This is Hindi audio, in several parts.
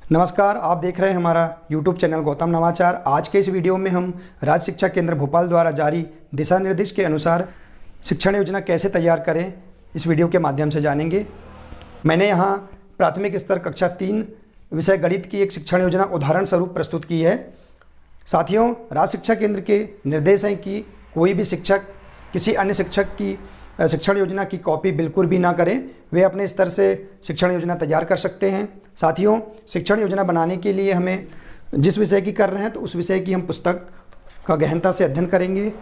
नमस्कार, आप देख रहे हैं हमारा YouTube चैनल गौतम नवाचार। आज के इस वीडियो में हम राज्य शिक्षा केंद्र भोपाल द्वारा जारी दिशा निर्देश के अनुसार शिक्षण योजना कैसे तैयार करें, इस वीडियो के माध्यम से जानेंगे। मैंने यहाँ प्राथमिक स्तर कक्षा 3 विषय गणित की एक शिक्षण योजना उदाहरण स्वरूप प्रस्तुत की है। साथियों, राज्य शिक्षा केंद्र के निर्देश हैं कि कोई भी शिक्षक किसी अन्य शिक्षक की शिक्षण योजना की कॉपी बिल्कुल भी ना करें। वे अपने स्तर से शिक्षण योजना तैयार कर सकते हैं। साथियों, शिक्षण योजना बनाने के लिए हमें जिस विषय की कर रहे हैं तो उस विषय की हम पुस्तक का गहनता से अध्ययन करेंगे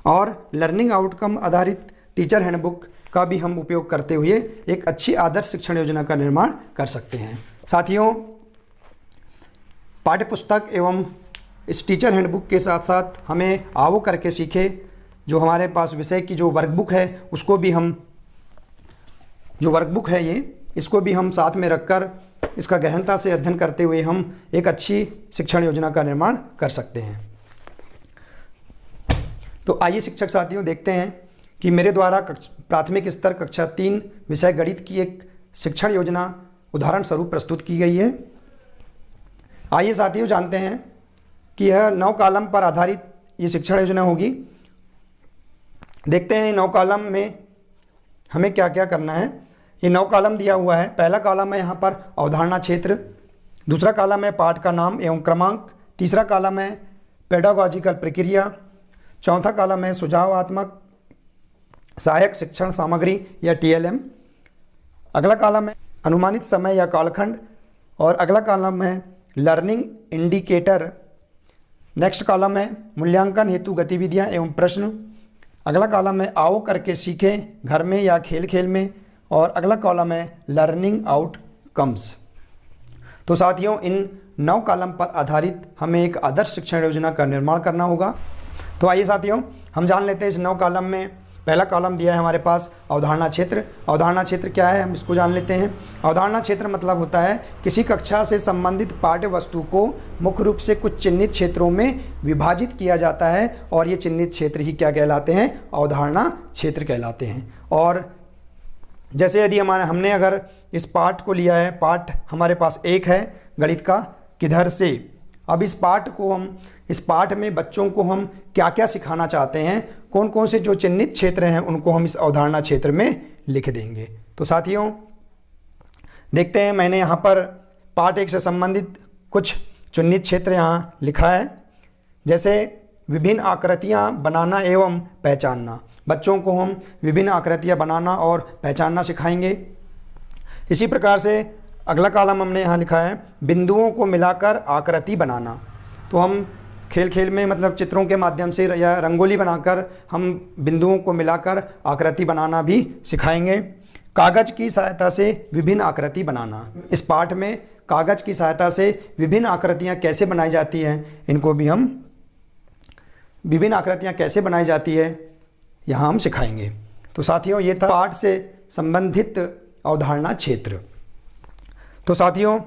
और लर्निंग आउटकम आधारित टीचर हैंडबुक का भी हम उपयोग करते हुए एक अच्छी आदर्श शिक्षण योजना का निर्माण कर सकते हैं। साथियों, पाठ्यपुस्तक एवं इस टीचर हैंडबुक के साथ साथ हमें आओ करके सीखे जो हमारे पास विषय की जो वर्कबुक है उसको भी हम इसको भी हम साथ में रखकर इसका गहनता से अध्ययन करते हुए हम एक अच्छी शिक्षण योजना का निर्माण कर सकते हैं। तो आइए शिक्षक साथियों देखते हैं कि मेरे द्वारा प्राथमिक स्तर कक्षा 3 विषय गणित की एक शिक्षण योजना उदाहरण स्वरूप प्रस्तुत की गई है। आइए साथियों जानते हैं कि यह 9 कॉलम पर आधारित ये शिक्षण योजना होगी। देखते हैं 9 कॉलम में हमें क्या क्या करना है। ये 9 कॉलम दिया हुआ है। पहला कॉलम है यहाँ पर अवधारणा क्षेत्र, दूसरा कॉलम है पाठ का नाम एवं क्रमांक, तीसरा कॉलम है पेडागॉजिकल प्रक्रिया, चौथा कॉलम है सुझावात्मक सहायक शिक्षण सामग्री या TLM, अगला कॉलम है अनुमानित समय या कालखंड और अगला कॉलम है लर्निंग इंडिकेटर। नेक्स्ट कॉलम है मूल्यांकन हेतु गतिविधियाँ एवं प्रश्न, अगला कॉलम है आओ करके सीखें घर में या खेल खेल में और अगला कॉलम है लर्निंग आउटकम्स। तो साथियों, इन 9 कॉलम पर आधारित हमें एक आदर्श शिक्षण योजना का निर्माण करना होगा। तो आइए साथियों हम जान लेते हैं इस 9 कॉलम में पहला कॉलम दिया है हमारे पास अवधारणा क्षेत्र। अवधारणा क्षेत्र क्या है, हम इसको जान लेते हैं। अवधारणा क्षेत्र मतलब होता है किसी कक्षा से संबंधित पाठ्य वस्तु को मुख्य रूप से कुछ चिन्हित क्षेत्रों में विभाजित किया जाता है और ये चिन्हित क्षेत्र ही क्या कहलाते हैं, अवधारणा क्षेत्र कहलाते हैं। और जैसे यदि हमने अगर इस पाठ को लिया है, पाठ हमारे पास एक है गणित का किधर से। अब इस पाठ में बच्चों को हम क्या क्या सिखाना चाहते हैं, कौन कौन से जो चिन्हित क्षेत्र हैं उनको हम इस अवधारणा क्षेत्र में लिख देंगे। तो साथियों देखते हैं, मैंने यहाँ पर पाठ 1 से संबंधित कुछ चिन्हित क्षेत्र यहाँ लिखा है। जैसे विभिन्न आकृतियाँ बनाना एवं पहचानना, बच्चों को हम विभिन्न आकृतियाँ बनाना और पहचानना सिखाएंगे। इसी प्रकार से अगला कॉलम हमने यहाँ लिखा है बिंदुओं को मिलाकर आकृति बनाना। तो हम खेल खेल में मतलब चित्रों के माध्यम से या रंगोली बनाकर हम बिंदुओं को मिलाकर आकृति बनाना भी सिखाएंगे। कागज़ की सहायता से विभिन्न आकृति बनाना, इस पाठ में कागज़ की सहायता से विभिन्न आकृतियाँ कैसे बनाई जाती हैं, इनको भी हम विभिन्न आकृतियाँ कैसे बनाई जाती है यहाँ हम सिखाएंगे। तो साथियों ये था पाठ से संबंधित अवधारणा क्षेत्र। तो साथियों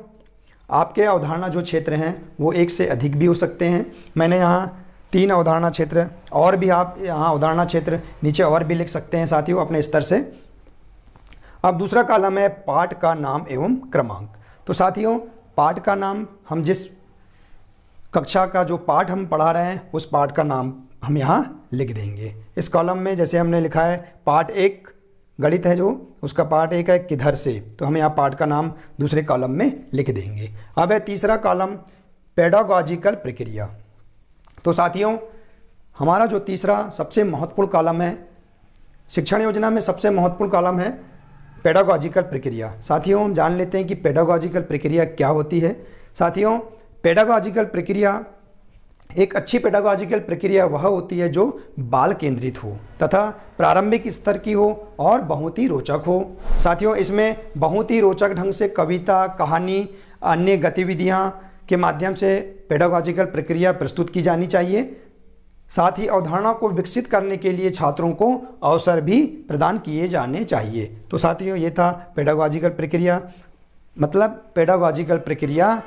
आपके अवधारणा जो क्षेत्र हैं वो 1 से अधिक भी हो सकते हैं। मैंने यहाँ 3 अवधारणा क्षेत्र और भी, आप यहाँ अवधारणा क्षेत्र नीचे और भी लिख सकते हैं साथियों अपने स्तर से। अब दूसरा कॉलम है पाठ का नाम एवं क्रमांक। तो साथियों पाठ का नाम, हम जिस कक्षा का जो पाठ हम पढ़ा रहे हैं उस पाठ का नाम हम यहाँ लिख देंगे। इस कॉलम में जैसे हमने लिखा है पाठ 1 गणित है जो उसका पाठ 1 है किधर से, तो हम यहाँ पाठ का नाम दूसरे कॉलम में लिख देंगे। अब है तीसरा कॉलम पेडागॉजिकल प्रक्रिया। तो साथियों हमारा जो तीसरा सबसे महत्वपूर्ण कॉलम है शिक्षण योजना में, सबसे महत्वपूर्ण कॉलम है पेडागॉजिकल प्रक्रिया। साथियों हम जान लेते हैं कि पेडागॉजिकल प्रक्रिया क्या होती है। साथियों पेडागॉजिकल प्रक्रिया, एक अच्छी पेडागॉजिकल प्रक्रिया वह होती है जो बाल केंद्रित हो तथा प्रारंभिक स्तर की हो और बहुत ही रोचक हो। साथियों इसमें बहुत ही रोचक ढंग से कविता, कहानी, अन्य गतिविधियां के माध्यम से पेडागॉजिकल प्रक्रिया प्रस्तुत की जानी चाहिए। साथ ही अवधारणा को विकसित करने के लिए छात्रों को अवसर भी प्रदान किए जाने चाहिए। तो साथियों ये था पेडागॉजिकल प्रक्रिया, मतलब पेडागॉजिकल प्रक्रिया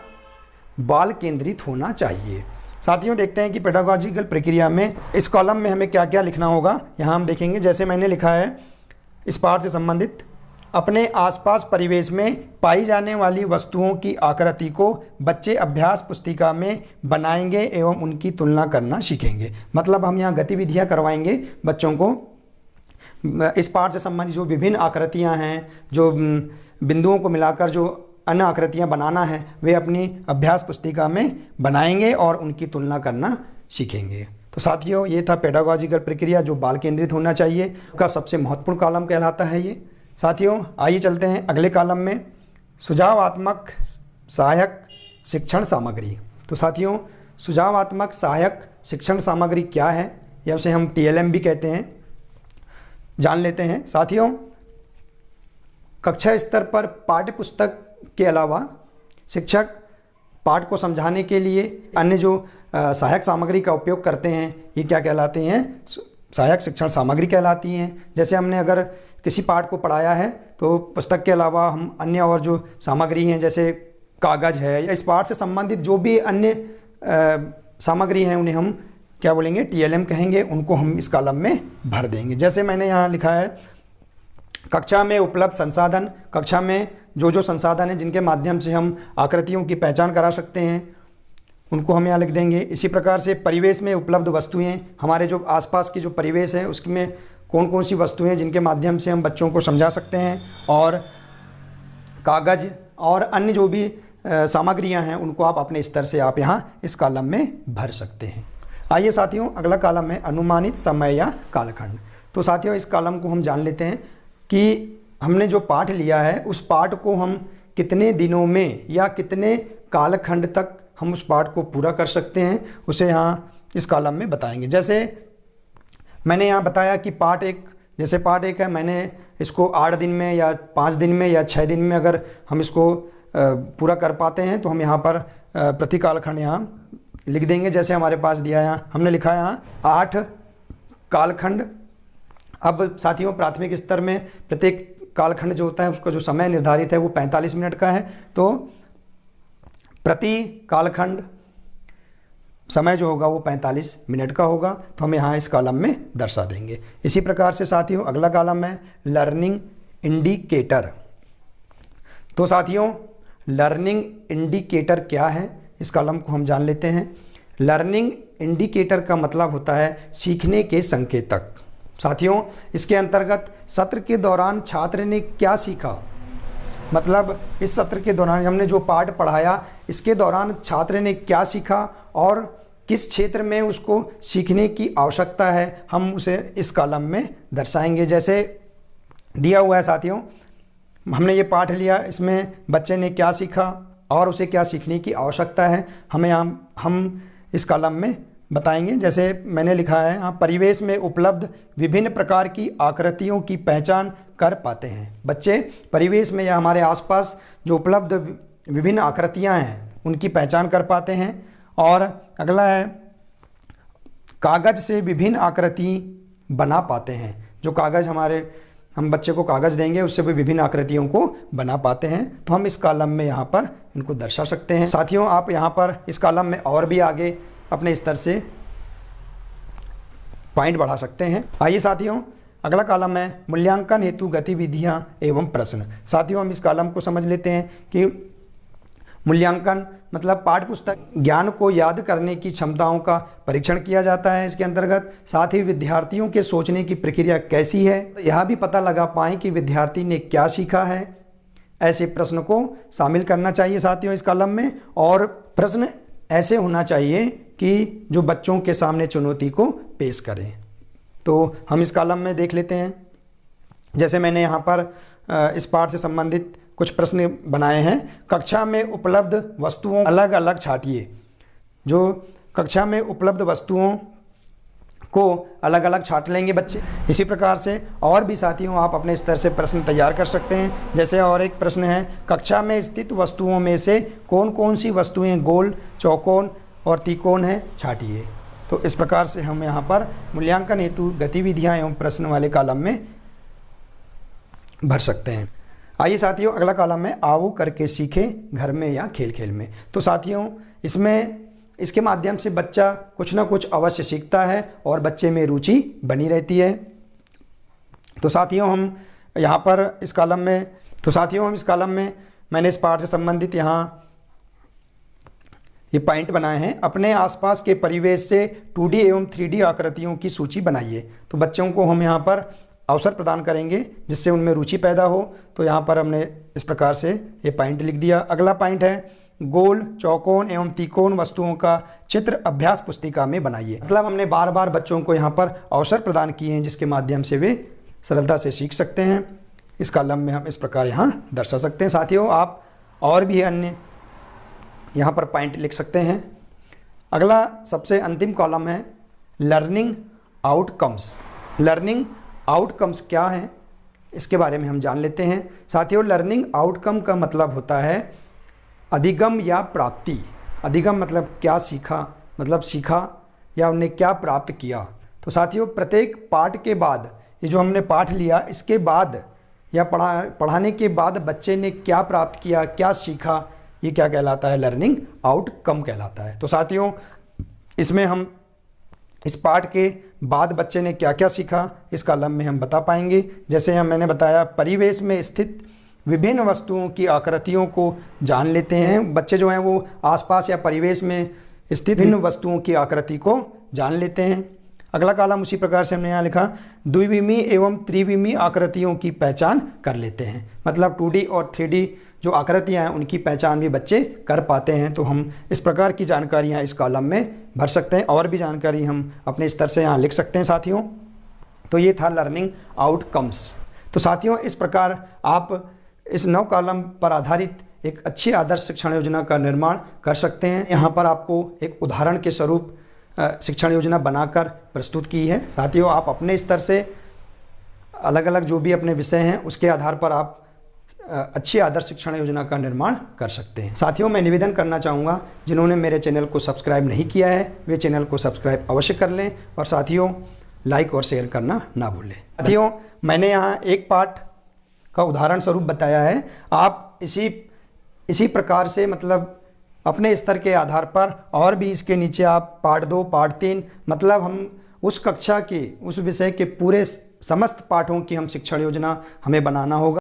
बाल केंद्रित होना चाहिए। साथियों देखते हैं कि पेडागॉजिकल प्रक्रिया में इस कॉलम में हमें क्या क्या लिखना होगा। यहाँ हम देखेंगे, जैसे मैंने लिखा है इस पाठ से संबंधित अपने आसपास परिवेश में पाई जाने वाली वस्तुओं की आकृति को बच्चे अभ्यास पुस्तिका में बनाएंगे एवं उनकी तुलना करना सीखेंगे। मतलब हम यहाँ गतिविधियाँ करवाएंगे बच्चों को इस पाठ से संबंधित जो विभिन्न आकृतियाँ हैं, जो बिंदुओं को मिलाकर जो अन्य आकृतियाँ बनाना है, वे अपनी अभ्यास पुस्तिका में बनाएंगे और उनकी तुलना करना सीखेंगे। तो साथियों, ये था पेडागॉजिकल प्रक्रिया जो बाल केंद्रित होना चाहिए का सबसे महत्वपूर्ण कॉलम कहलाता है ये। साथियों, आइए चलते हैं अगले कॉलम में, सुझावात्मक सहायक शिक्षण सामग्री। तो साथियों, सुझावात्मक सहायक शिक्षण सामग्री क्या है, या उसे हम TLM भी कहते हैं, जान लेते हैं। साथियों, कक्षा स्तर पर पाठ्य पुस्तक के अलावा शिक्षक पाठ को समझाने के लिए अन्य जो सहायक सामग्री का उपयोग करते हैं, ये क्या कहलाते हैं, सहायक शिक्षण सामग्री कहलाती हैं। जैसे हमने अगर किसी पाठ को पढ़ाया है तो पुस्तक के अलावा हम अन्य और जो सामग्री हैं, जैसे कागज़ है या इस पाठ से संबंधित जो भी अन्य सामग्री हैं, उन्हें हम क्या बोलेंगे, TLM कहेंगे। उनको हम इस कॉलम में भर देंगे। जैसे मैंने यहाँ लिखा है, कक्षा में उपलब्ध संसाधन, कक्षा में जो संसाधन है जिनके माध्यम से हम आकृतियों की पहचान करा सकते हैं, उनको हम यहाँ लिख देंगे। इसी प्रकार से परिवेश में उपलब्ध वस्तुएं, हमारे जो आसपास की जो परिवेश है उसमें कौन कौन सी वस्तुएं जिनके माध्यम से हम बच्चों को समझा सकते हैं, और कागज़ और अन्य जो भी सामग्रियां हैं उनको आप अपने स्तर से आप यहाँ इस कॉलम में भर सकते हैं। आइए साथियों, अगला कॉलम है अनुमानित समय या कालखंड। तो साथियों, इस कॉलम को हम जान लेते हैं कि हमने जो पाठ लिया है उस पाठ को हम कितने दिनों में या कितने कालखंड तक हम उस पाठ को पूरा कर सकते हैं, उसे यहाँ इस कॉलम में बताएंगे। जैसे मैंने यहाँ बताया कि पाठ एक है, मैंने इसको 8 दिन में या 5 दिन में या 6 दिन में अगर हम इसको पूरा कर पाते हैं तो हम यहाँ पर प्रति कालखंड यहाँ लिख देंगे। जैसे हमारे पास दिया है, हमने लिखा है यहाँ 8 कालखंड। अब साथियों, प्राथमिक स्तर में प्रत्येक कालखंड जो होता है उसका जो समय निर्धारित है वो 45 मिनट का है। तो प्रति कालखंड समय जो होगा वो 45 मिनट का होगा। तो हम यहाँ इस कॉलम में दर्शा देंगे। इसी प्रकार से साथियों, अगला कॉलम है लर्निंग इंडिकेटर। तो साथियों, लर्निंग इंडिकेटर क्या है, इस कॉलम को हम जान लेते हैं। लर्निंग इंडिकेटर का मतलब होता है सीखने के संकेतक। साथियों, इसके अंतर्गत सत्र के दौरान छात्र ने क्या सीखा, मतलब इस सत्र के दौरान हमने जो पाठ पढ़ाया इसके दौरान छात्र ने क्या सीखा और किस क्षेत्र में उसको सीखने की आवश्यकता है, हम उसे इस कॉलम में दर्शाएंगे। जैसे दिया हुआ है साथियों, हमने ये पाठ लिया, इसमें बच्चे ने क्या सीखा और उसे क्या सीखने की आवश्यकता है, हम इस कॉलम में बताएंगे। जैसे मैंने लिखा है यहाँ, परिवेश में उपलब्ध विभिन्न प्रकार की आकृतियों की पहचान कर पाते हैं। बच्चे परिवेश में या हमारे आसपास जो उपलब्ध विभिन्न आकृतियाँ हैं उनकी पहचान कर पाते हैं। और अगला है, कागज़ से विभिन्न आकृति बना पाते हैं। जो कागज़ हम बच्चे को कागज़ देंगे उससे भी विभिन्न आकृतियों को बना पाते हैं। तो हम इस कॉलम में यहाँ पर इनको दर्शा सकते हैं। साथियों, आप यहाँ पर इस कॉलम में और भी आगे अपने स्तर से पॉइंट बढ़ा सकते हैं। आइए साथियों, अगला कॉलम है मूल्यांकन हेतु गतिविधियां एवं प्रश्न। साथियों, हम इस कॉलम को समझ लेते हैं कि मूल्यांकन मतलब पाठ्य पुस्तक ज्ञान को याद करने की क्षमताओं का परीक्षण किया जाता है इसके अंतर्गत। साथ ही विद्यार्थियों के सोचने की प्रक्रिया कैसी है, यह भी पता लगा पाएँ कि विद्यार्थी ने क्या सीखा है। ऐसे प्रश्न को शामिल करना चाहिए साथियों इस कॉलम में। और प्रश्न ऐसे होना चाहिए कि जो बच्चों के सामने चुनौती को पेश करें। तो हम इस कॉलम में देख लेते हैं। जैसे मैंने यहाँ पर इस पाठ से संबंधित कुछ प्रश्न बनाए हैं। कक्षा में उपलब्ध वस्तुओं अलग अलग छांटिए। जो कक्षा में उपलब्ध वस्तुओं को अलग अलग छांट लेंगे बच्चे। इसी प्रकार से और भी साथियों आप अपने स्तर से प्रश्न तैयार कर सकते हैं। जैसे और एक प्रश्न है, कक्षा में स्थित वस्तुओं में से कौन कौन सी वस्तुएं गोल, चौकोन और त्रिकोण हैं, छांटिए। तो इस प्रकार से हम यहाँ पर मूल्यांकन हेतु गतिविधियाँ एवं प्रश्न वाले कॉलम में भर सकते हैं। आइए साथियों, अगला कॉलम है आओ करके सीखें घर में या खेल खेल में। तो साथियों, इसके माध्यम से बच्चा कुछ ना कुछ अवश्य सीखता है और बच्चे में रुचि बनी रहती है। तो साथियों, हम यहाँ पर इस कॉलम में, तो साथियों इस कॉलम में मैंने इस पाठ से संबंधित यहाँ ये पॉइंट बनाए हैं। अपने आसपास के परिवेश से 2D एवं 3D आकृतियों की सूची बनाइए। तो बच्चों को हम यहाँ पर अवसर प्रदान करेंगे जिससे उनमें रुचि पैदा हो। तो यहाँ पर हमने इस प्रकार से ये पॉइंट लिख दिया। अगला पॉइंट है गोल, चौकोन एवं त्रिकोण वस्तुओं का चित्र अभ्यास पुस्तिका में बनाइए। मतलब हमने बार बार बच्चों को यहाँ पर अवसर प्रदान किए हैं जिसके माध्यम से वे सरलता से सीख सकते हैं। इस कॉलम में हम इस प्रकार यहाँ दर्शा सकते हैं। साथियों आप और भी अन्य यहाँ पर पॉइंट लिख सकते हैं। अगला सबसे अंतिम कॉलम है लर्निंग आउटकम्स। लर्निंग आउटकम्स क्या है इसके बारे में हम जान लेते हैं। साथियों लर्निंग आउटकम का मतलब होता है अधिगम या प्राप्ति। अधिगम मतलब क्या सीखा, मतलब सीखा या उन्हें क्या प्राप्त किया। तो साथियों प्रत्येक पाठ के बाद, ये जो हमने पाठ लिया इसके बाद या पढ़ाने के बाद बच्चे ने क्या प्राप्त किया, क्या सीखा, ये क्या कहलाता है, लर्निंग आउटकम कहलाता है। तो साथियों इसमें हम इस पाठ के बाद बच्चे ने क्या क्या सीखा इस कॉलम में हम बता पाएंगे। जैसे मैंने बताया परिवेश में स्थित विभिन्न वस्तुओं की आकृतियों को जान लेते हैं। बच्चे जो हैं वो आसपास या परिवेश में स्थित विभिन्न वस्तुओं की आकृति को जान लेते हैं। अगला कॉलम उसी प्रकार से हमने यहाँ लिखा द्विविमीय एवं त्रिविमीय आकृतियों की पहचान कर लेते हैं। मतलब 2D और 3D जो आकृतियाँ हैं उनकी पहचान भी बच्चे कर पाते हैं। तो हम इस प्रकार की जानकारियाँ इस कॉलम में भर सकते हैं। और भी जानकारी हम अपने स्तर से यहाँ लिख सकते हैं साथियों। तो ये था लर्निंग आउटकम्स। तो साथियों इस प्रकार आप इस 9 कॉलम पर आधारित एक अच्छी आदर्श शिक्षण योजना का निर्माण कर सकते हैं। यहाँ पर आपको एक उदाहरण के स्वरूप शिक्षण योजना बनाकर प्रस्तुत की है। साथियों आप अपने स्तर से अलग अलग जो भी अपने विषय हैं उसके आधार पर आप अच्छी आदर्श शिक्षण योजना का निर्माण कर सकते हैं। साथियों मैं निवेदन करना चाहूँगा जिन्होंने मेरे चैनल को सब्सक्राइब नहीं किया है वे चैनल को सब्सक्राइब अवश्य कर लें और साथियों लाइक और शेयर करना ना भूलें। साथियों मैंने यहाँ एक पाठ का उदाहरण स्वरूप बताया है। आप इसी प्रकार से मतलब अपने स्तर के आधार पर और भी इसके नीचे आप पार्ट 2 पार्ट 3 मतलब हम उस कक्षा के उस विषय के पूरे समस्त पाठों की हम शिक्षण योजना हमें बनाना होगा।